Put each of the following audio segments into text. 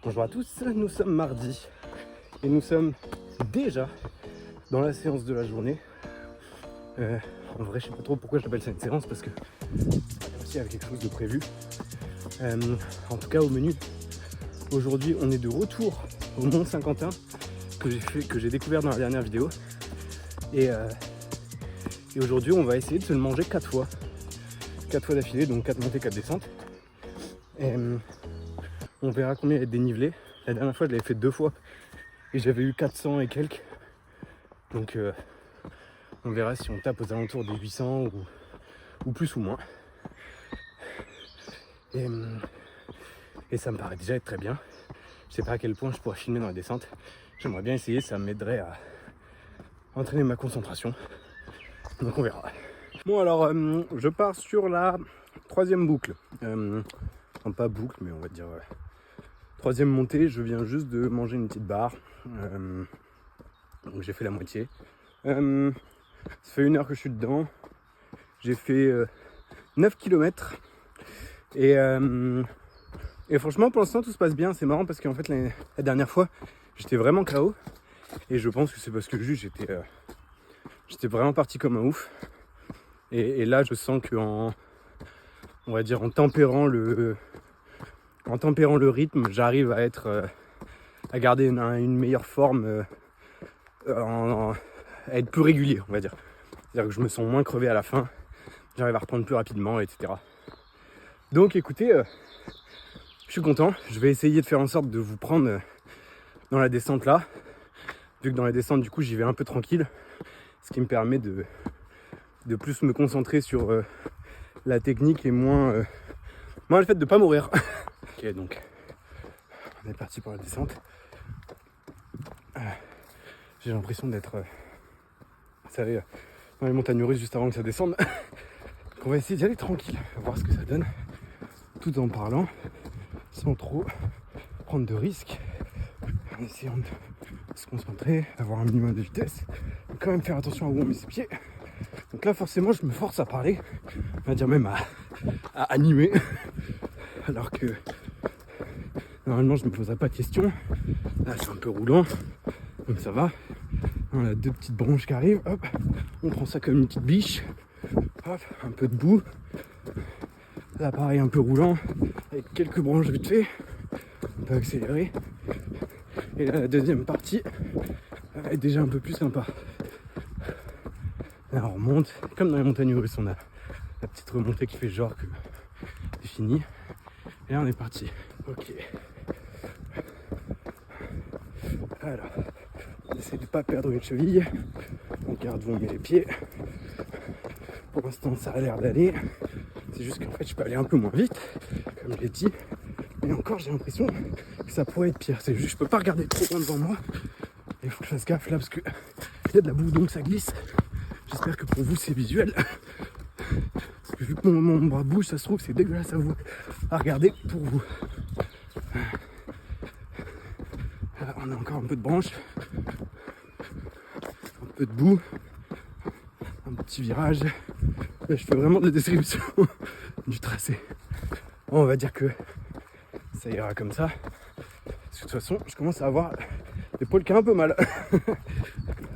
Bonjour à tous, nous sommes mardi et nous sommes déjà dans la séance de la journée. En vrai, je sais pas trop pourquoi j'appelle ça une séance parce que aussi avec quelque chose de prévu. En tout cas, au menu, aujourd'hui, on est de retour au Mont Saint-Quentin que j'ai découvert dans la dernière vidéo. Et aujourd'hui, on va essayer de se le manger 4 fois. 4 fois d'affilée, donc 4 montées, 4 descentes. Et on verra combien il y a de dénivelé. La dernière fois, je l'avais fait 2 fois et j'avais eu 400 et quelques. Donc on verra si on tape aux alentours des 800 ou plus ou moins. Et ça me paraît déjà être très bien. Je sais pas à quel point je pourrais filmer dans la descente. J'aimerais bien essayer, ça m'aiderait à entraîner ma concentration. Donc on verra. Bon alors, je pars sur la 3e boucle. Enfin pas boucle, mais on va dire 3e montée. Je viens juste de manger une petite barre. Donc j'ai fait la moitié. Ça fait 1 heure que je suis dedans. J'ai fait 9 km. Et franchement, pour l'instant, tout se passe bien. C'est marrant parce qu'en fait, la dernière fois, j'étais vraiment KO. Et je pense que c'est parce que juste j'étais vraiment parti comme un ouf. Et là, je sens qu'en on va dire en tempérant le rythme, j'arrive à garder une meilleure forme, à être plus régulier, on va dire. C'est-à-dire que je me sens moins crevé à la fin, j'arrive à reprendre plus rapidement, etc. Donc écoutez, je suis content. Je vais essayer de faire en sorte de vous prendre dans la descente là. Vu que dans la descente, du coup, j'y vais un peu tranquille. Ce qui me permet de plus me concentrer sur la technique et moins le fait de pas mourir. Ok, donc on est parti pour la descente. J'ai l'impression d'être, vous savez, dans les montagnes russes juste avant que ça descende. Donc on va essayer d'y aller tranquille, voir ce que ça donne, tout en parlant, sans trop prendre de risques, en essayant de se concentrer, d'avoir un minimum de vitesse, mais quand même faire attention à où on met ses pieds. Donc là forcément je me force à parler, on va dire même à animer, alors que normalement je ne me poserais pas de questions. Là c'est un peu roulant, donc ça va. On a 2 petites branches qui arrivent, hop, on prend ça comme une petite biche, hop, un peu de boue. Là pareil un peu roulant, avec quelques branches vite fait, on peut accélérer. Et là la deuxième partie est déjà un peu plus sympa. Là on remonte, comme dans les montagnes russes, on a la petite remontée qui fait genre que c'est fini. Et là on est parti. Ok. Alors, on essaie de ne pas perdre une cheville. On regarde où on met les pieds. Pour l'instant ça a l'air d'aller. C'est juste qu'en fait je peux aller un peu moins vite, comme je l'ai dit. Mais encore j'ai l'impression que ça pourrait être pire. C'est juste que je peux pas regarder trop loin devant moi. Il faut que je fasse gaffe là parce que il y a de la boue donc ça glisse. J'espère que pour vous c'est visuel. Parce que vu que mon bras bouge, ça se trouve c'est dégueulasse à regarder pour vous. Là, on a encore un peu de branches, un peu de boue, un petit virage. Là je fais vraiment de la description du tracé. Bon, on va dire que ça ira comme ça. Parce que de toute façon je commence à avoir l'épaule qui a un peu mal.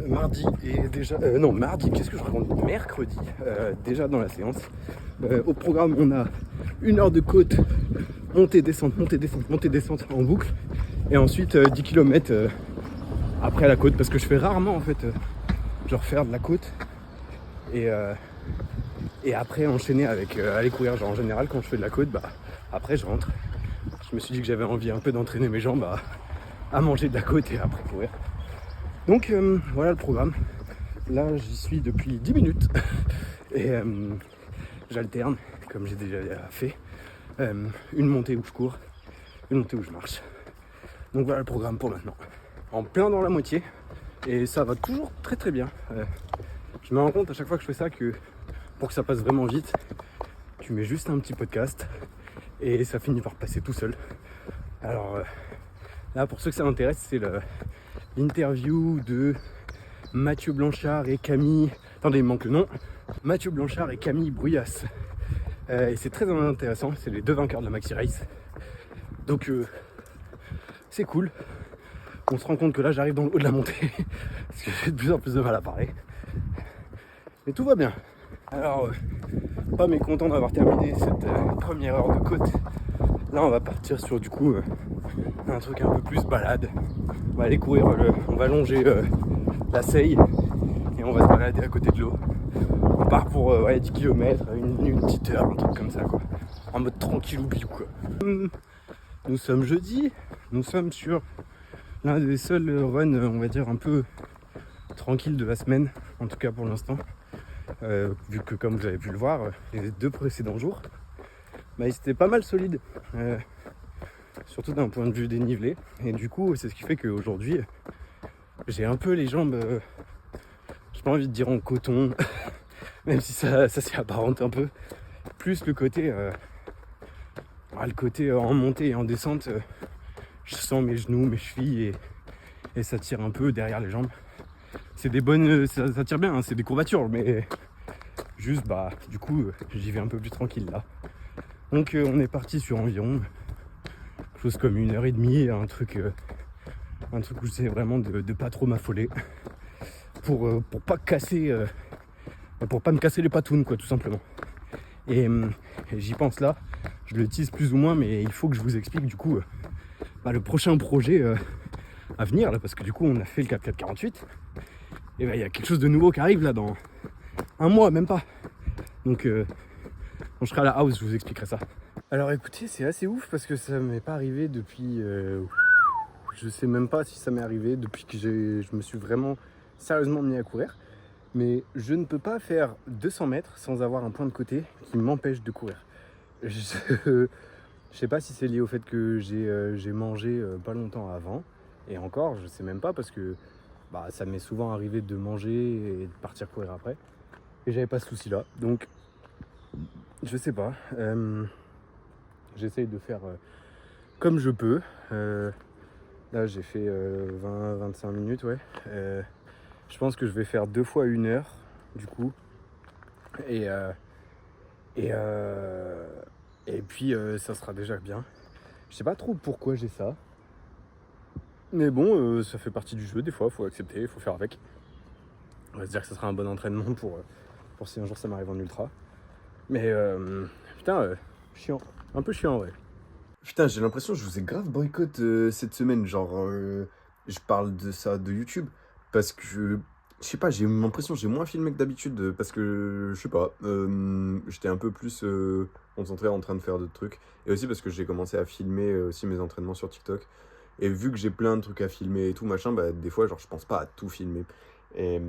Mardi et déjà... mardi, qu'est-ce que je raconte? Mercredi, déjà dans la séance. Au programme, on a 1 heure de côte, montée, descente, montée, descente, montée, descente en boucle. Et ensuite 10 km après la côte, parce que je fais rarement en fait, genre faire de la côte. Et après enchaîner avec aller courir. Genre en général, quand je fais de la côte, bah après je rentre. Je me suis dit que j'avais envie un peu d'entraîner mes jambes à manger de la côte et après courir. Donc voilà le programme. Là j'y suis depuis 10 minutes et j'alterne comme j'ai déjà fait. Une montée où je cours, une montée où je marche. Donc voilà le programme pour maintenant. En plein dans la moitié et ça va toujours très très bien. Je me rends compte à chaque fois que je fais ça que pour que ça passe vraiment vite, tu mets juste un petit podcast et ça finit par passer tout seul. Alors là pour ceux que ça m'intéresse, c'est l'interview de Mathieu Blanchard et Camille... Attendez, il me manque le nom. Mathieu Blanchard et Camille Bruyas. Et c'est très intéressant, c'est les 2 vainqueurs de la Maxi Race. Donc c'est cool. On se rend compte que là j'arrive dans le haut de la montée parce que j'ai de plus en plus de mal à parler. Mais tout va bien. Alors, pas mécontent d'avoir terminé cette première heure de côte. Là on va partir sur du coup un truc un peu plus balade. On va aller courir, on va longer la Seille et on va se balader à côté de l'eau. On part pour 10 km, une petite heure, un truc comme ça quoi. En mode tranquillou bilou quoi. Nous sommes jeudi, nous sommes sur l'un des seuls runs, on va dire, un peu tranquille de la semaine, en tout cas pour l'instant. Vu que comme vous avez pu le voir, les 2 précédents jours, ils étaient pas mal solides. Surtout d'un point de vue dénivelé. Et du coup, c'est ce qui fait qu'aujourd'hui, j'ai un peu les jambes, j'ai pas envie de dire en coton, même si ça s'y apparente un peu. Plus le côté, en montée et en descente, je sens mes genoux, mes chevilles et ça tire un peu derrière les jambes. C'est des bonnes, ça tire bien, hein, c'est des courbatures, mais juste du coup j'y vais un peu plus tranquille là. Donc on est parti sur environ chose comme 1h30, un truc où j'essaie vraiment de pas trop m'affoler pour pas casser, pour pas me casser les patounes quoi, tout simplement. Et j'y pense là, je le tease plus ou moins, mais il faut que je vous explique du coup le prochain projet à venir là, parce que du coup on a fait le Cap 448 et il y a quelque chose de nouveau qui arrive là dans un mois, même pas. Donc quand je serai à la house, je vous expliquerai ça. Alors écoutez, c'est assez ouf parce que ça m'est pas arrivé depuis je sais même pas si ça m'est arrivé depuis que je me suis vraiment sérieusement mis à courir. Mais je ne peux pas faire 200 mètres sans avoir un point de côté qui m'empêche de courir. Je sais pas si c'est lié au fait que j'ai mangé pas longtemps avant. Et encore, je sais même pas parce que ça m'est souvent arrivé de manger et de partir courir après. Et j'avais pas ce souci là. Donc, je sais pas. J'essaye de faire comme je peux. Là, j'ai fait 20-25 minutes, ouais. Je pense que je vais faire 2 fois 1 heure, du coup. Et puis, ça sera déjà bien. Je sais pas trop pourquoi j'ai ça. Mais bon, ça fait partie du jeu, des fois, il faut accepter, il faut faire avec. On va se dire que ça sera un bon entraînement pour si un jour ça m'arrive en ultra. Mais putain, chiant. Un peu chiant, ouais. Putain, j'ai l'impression que je vous ai grave boycott cette semaine. Genre, je parle de ça de YouTube. Parce que, je sais pas, j'ai l'impression que j'ai moins filmé que d'habitude. Parce que, je sais pas, j'étais un peu plus concentré en train de faire d'autres trucs. Et aussi parce que j'ai commencé à filmer aussi mes entraînements sur TikTok. Et vu que j'ai plein de trucs à filmer et tout, machin, des fois, genre, je pense pas à tout filmer. Et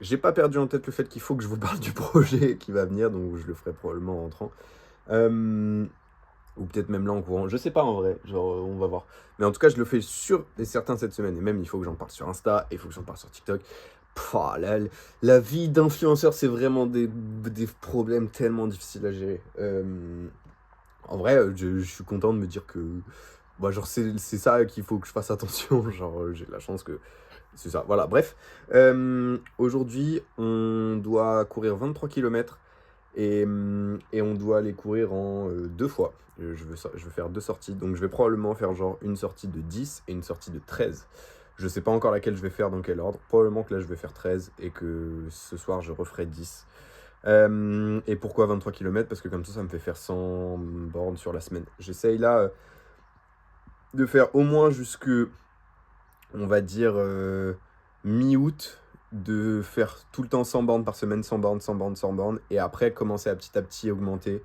j'ai pas perdu en tête le fait qu'il faut que je vous parle du projet qui va venir, donc je le ferai probablement en rentrant. Ou peut-être même là en courant, je sais pas en vrai, genre on va voir. Mais en tout cas, je le fais sûr et certain cette semaine. Et même, il faut que j'en parle sur Insta, et il faut que j'en parle sur TikTok. La vie d'influenceur, c'est vraiment des problèmes tellement difficiles à gérer. En vrai, je suis content de me dire que genre c'est ça qu'il faut que je fasse attention. Genre j'ai de la chance que c'est ça. Voilà, bref. Aujourd'hui, on doit courir 23 km et on doit les courir en 2 fois. Je veux faire 2 sorties. Donc je vais probablement faire genre une sortie de 10 et une sortie de 13. Je sais pas encore laquelle je vais faire, dans quel ordre. Probablement que là je vais faire 13 et que ce soir je referai 10. Et pourquoi 23 km? Parce que comme ça me fait faire 100 bornes sur la semaine. J'essaye là de faire au moins jusque, on va dire, mi-août, de faire tout le temps 100 bornes par semaine, 100 bornes, 100 bornes, 100 bornes, et après commencer à petit augmenter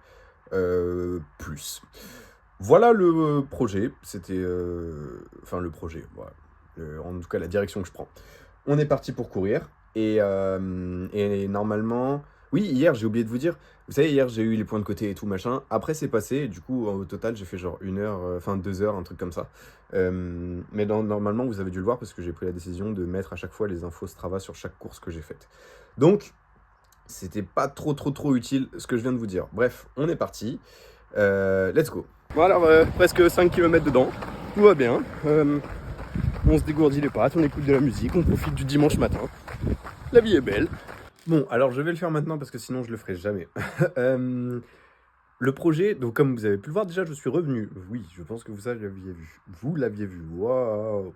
plus. Voilà le projet, c'était... Enfin le projet, voilà. En tout cas la direction que je prends. On est parti pour courir, et normalement... Oui, hier, j'ai oublié de vous dire, vous savez, hier, j'ai eu les points de côté et tout, machin. Après, c'est passé, et du coup, au total, j'ai fait genre 1 heure, 2 heures, un truc comme ça. Mais normalement, vous avez dû le voir, parce que j'ai pris la décision de mettre à chaque fois les infos Strava sur chaque course que j'ai faite. Donc, c'était pas trop utile, ce que je viens de vous dire. Bref, on est parti. Let's go. Bon, alors, presque 5 km dedans. Tout va bien. On se dégourdit les pattes, on écoute de la musique, on profite du dimanche matin. La vie est belle. Bon, alors je vais le faire maintenant parce que sinon je le ferai jamais. Le projet, donc comme vous avez pu le voir déjà, je suis revenu. Oui, je pense que vous ça l'aviez vu. Vous l'aviez vu. Waouh!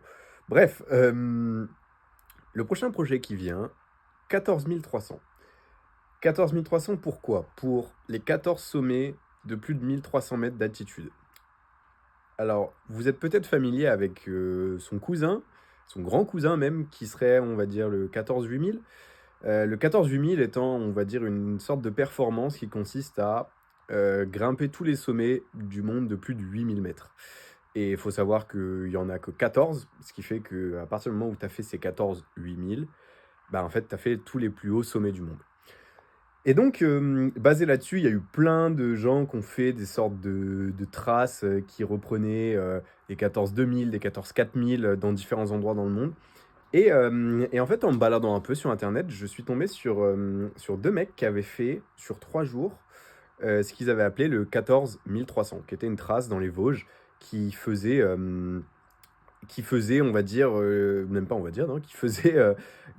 Bref, le prochain projet qui vient, 14 300. 14 300 pourquoi? Pour les 14 sommets de plus de 1300 mètres d'altitude. Alors, vous êtes peut-être familier avec son cousin, son grand cousin même, qui serait, on va dire, le 14 8000. Le 14 8000 étant, on va dire, une sorte de performance qui consiste à grimper tous les sommets du monde de plus de 8000 mètres. Et il faut savoir qu'il n'y en a que 14, ce qui fait qu'à partir du moment où tu as fait ces 14 8000, bah en fait, tu as fait tous les plus hauts sommets du monde. Et donc, basé là-dessus, il y a eu plein de gens qui ont fait des sortes de traces qui reprenaient des 14 2000, des 14 4000 dans différents endroits dans le monde. Et en fait, en me baladant un peu sur internet, je suis tombé sur 2 mecs qui avaient fait, sur 3 jours, ce qu'ils avaient appelé le 14 300, qui était une trace dans les Vosges qui faisait, on va dire, même pas on va dire, non,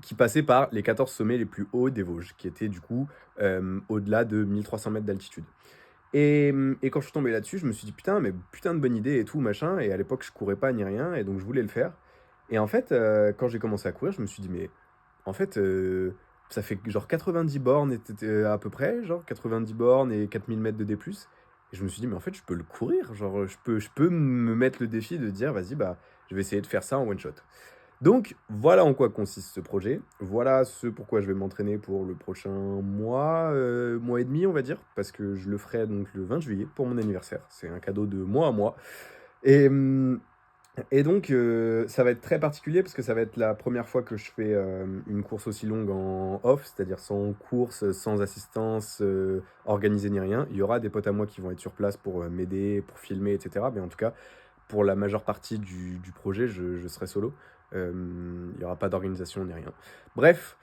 qui passait par les 14 sommets les plus hauts des Vosges, qui étaient du coup, au-delà de 1300 mètres d'altitude. Et quand je suis tombé là-dessus, je me suis dit: «Putain, mais putain de bonne idée et tout machin», et à l'époque, je courais pas ni rien et donc je voulais le faire. Et en fait, quand j'ai commencé à courir, je me suis dit: «Mais en fait, ça fait genre 90 bornes à peu près, genre 90 bornes et 4000 mètres de D+». Et je me suis dit: «Mais en fait, je peux le courir, genre, je peux me mettre le défi de dire: "Vas-y, bah, je vais essayer de faire ça en one shot"». Donc voilà en quoi consiste ce projet. Voilà ce pourquoi je vais m'entraîner pour le prochain mois, mois et demi, on va dire, parce que je le ferai donc le 20 juillet pour mon anniversaire. C'est un cadeau de moi à moi. Et donc, ça va être très particulier parce que ça va être la première fois que je fais, une course aussi longue en off, c'est-à-dire sans course, sans assistance, organisée ni rien. Il y aura des potes à moi qui vont être sur place pour, m'aider, pour filmer et cetera, mais en tout cas, pour la majeure partie du projet, je serai solo. Il y aura pas d'organisation ni rien. Bref,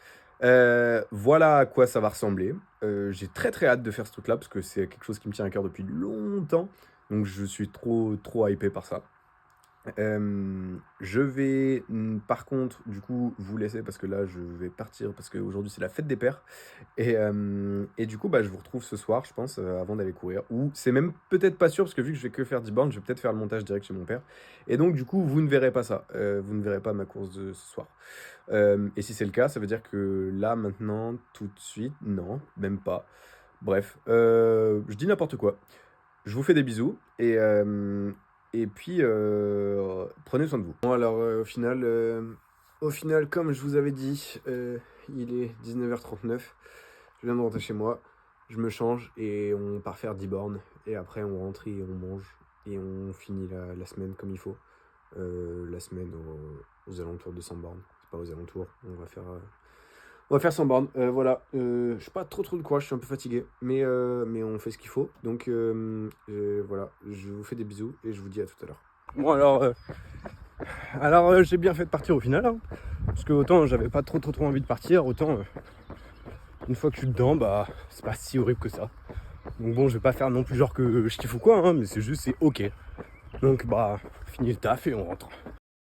voilà à quoi ça va ressembler. J'ai très, très hâte de faire ce truc-là parce que c'est quelque chose qui me tient à cœur depuis longtemps, donc je suis trop, trop hypé par ça. Je vais, par contre, du coup, vous laisser parce que là, je vais partir parce qu'aujourd'hui, c'est la fête des pères. Et du coup, bah, je vous retrouve ce soir, je pense, avant d'aller courir. Ou c'est même peut-être pas sûr parce que vu que je vais que faire 10 bornes, je vais peut-être faire le montage direct chez mon père. Et donc, du coup, vous ne verrez pas ça. Vous ne verrez pas ma course de ce soir. Et si c'est le cas, ça veut dire que là, maintenant, tout de suite, non, même pas. Bref, je dis n'importe quoi. Je vous fais des bisous et puis prenez soin de vous. Bon alors au final, comme je vous avais dit, il est 19h39. Je viens de rentrer chez moi. Je me change et on part faire 10 bornes. Et après on rentre et on mange. Et on finit la semaine comme il faut. La semaine aux alentours de 100 bornes. C'est pas aux alentours. On va faire 100 bornes, voilà. Je suis pas trop de courage, je suis un peu fatigué, mais on fait ce qu'il faut. Donc voilà, je vous fais des bisous et je vous dis à tout à l'heure. Bon, alors j'ai bien fait de partir au final, hein, parce que autant j'avais pas trop envie de partir, autant une fois que je suis dedans, bah c'est pas si horrible que ça. Donc bon, je vais pas faire non plus genre que je kiffe ou quoi, hein, mais c'est juste, c'est ok. Donc bah, fini le taf et on rentre.